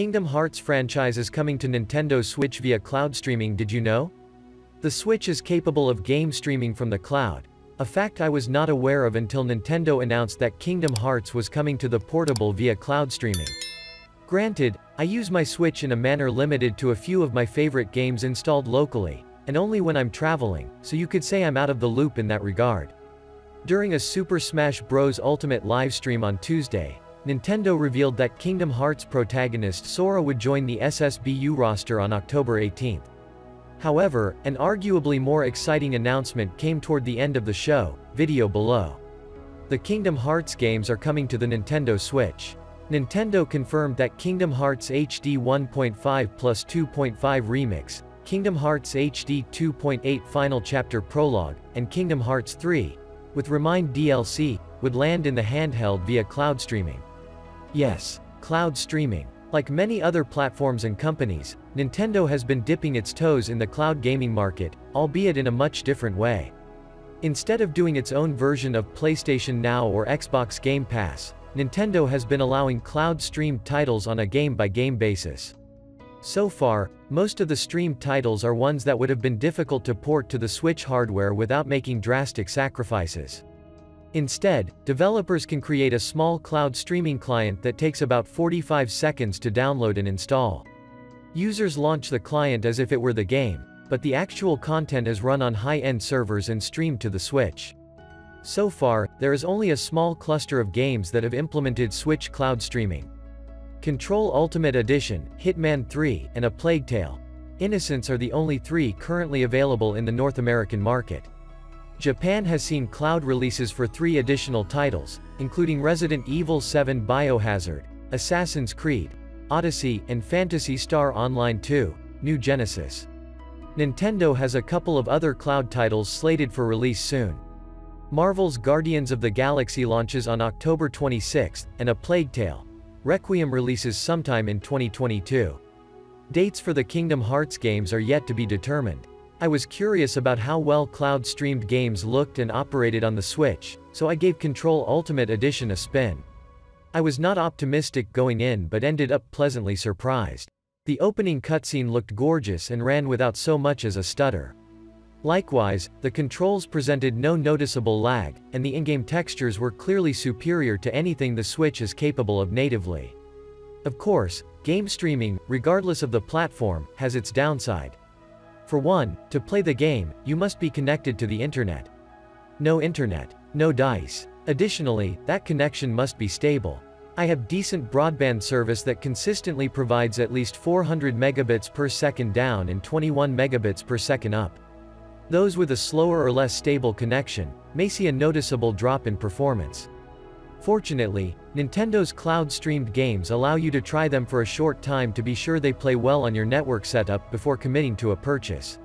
Kingdom Hearts franchise is coming to Nintendo Switch via cloud streaming. Did you know? The Switch is capable of game streaming from the cloud, a fact I was not aware of until Nintendo announced that Kingdom Hearts was coming to the portable via cloud streaming. Granted, I use my Switch in a manner limited to a few of my favorite games installed locally, and only when I'm traveling, so you could say I'm out of the loop in that regard. During a Super Smash Bros. Ultimate livestream on Tuesday, Nintendo revealed that Kingdom Hearts protagonist Sora would join the SSBU roster on October 18. However, an arguably more exciting announcement came toward the end of the show. Video below. The Kingdom Hearts games are coming to the Nintendo Switch. Nintendo confirmed that Kingdom Hearts HD 1.5 plus 2.5 Remix, Kingdom Hearts HD 2.8 Final Chapter Prologue, and Kingdom Hearts 3, with Remind DLC, would land in the handheld via cloud streaming. Yes, cloud streaming. Like many other platforms and companies, Nintendo has been dipping its toes in the cloud gaming market, albeit in a much different way. Instead of doing its own version of PlayStation Now or Xbox Game Pass, Nintendo has been allowing cloud-streamed titles on a game-by-game basis. So far, most of the streamed titles are ones that would have been difficult to port to the Switch hardware without making drastic sacrifices. Instead, developers can create a small cloud streaming client that takes about 45 seconds to download and install. Users launch the client as if it were the game, but the actual content is run on high-end servers and streamed to the Switch. So far, there is only a small cluster of games that have implemented Switch cloud streaming. Control Ultimate Edition, Hitman 3, and A Plague Tale: Innocence are the only three currently available in the North American market. Japan has seen cloud releases for 3 additional titles, including Resident Evil 7 Biohazard, Assassin's Creed Odyssey, and Phantasy Star Online 2, New Genesis. Nintendo has a couple of other cloud titles slated for release soon. Marvel's Guardians of the Galaxy launches on October 26, and A Plague Tale: Requiem releases sometime in 2022. Dates for the Kingdom Hearts games are yet to be determined. I was curious about how well cloud-streamed games looked and operated on the Switch, so I gave Control Ultimate Edition a spin. I was not optimistic going in but ended up pleasantly surprised. The opening cutscene looked gorgeous and ran without so much as a stutter. Likewise, the controls presented no noticeable lag, and the in-game textures were clearly superior to anything the Switch is capable of natively. Of course, game streaming, regardless of the platform, has its downside. For one, to play the game, you must be connected to the internet. No internet, no dice. Additionally, that connection must be stable. I have decent broadband service that consistently provides at least 400 megabits per second down and 21 megabits per second up. Those with a slower or less stable connection may see a noticeable drop in performance. Fortunately, Nintendo's cloud-streamed games allow you to try them for a short time to be sure they play well on your network setup before committing to a purchase.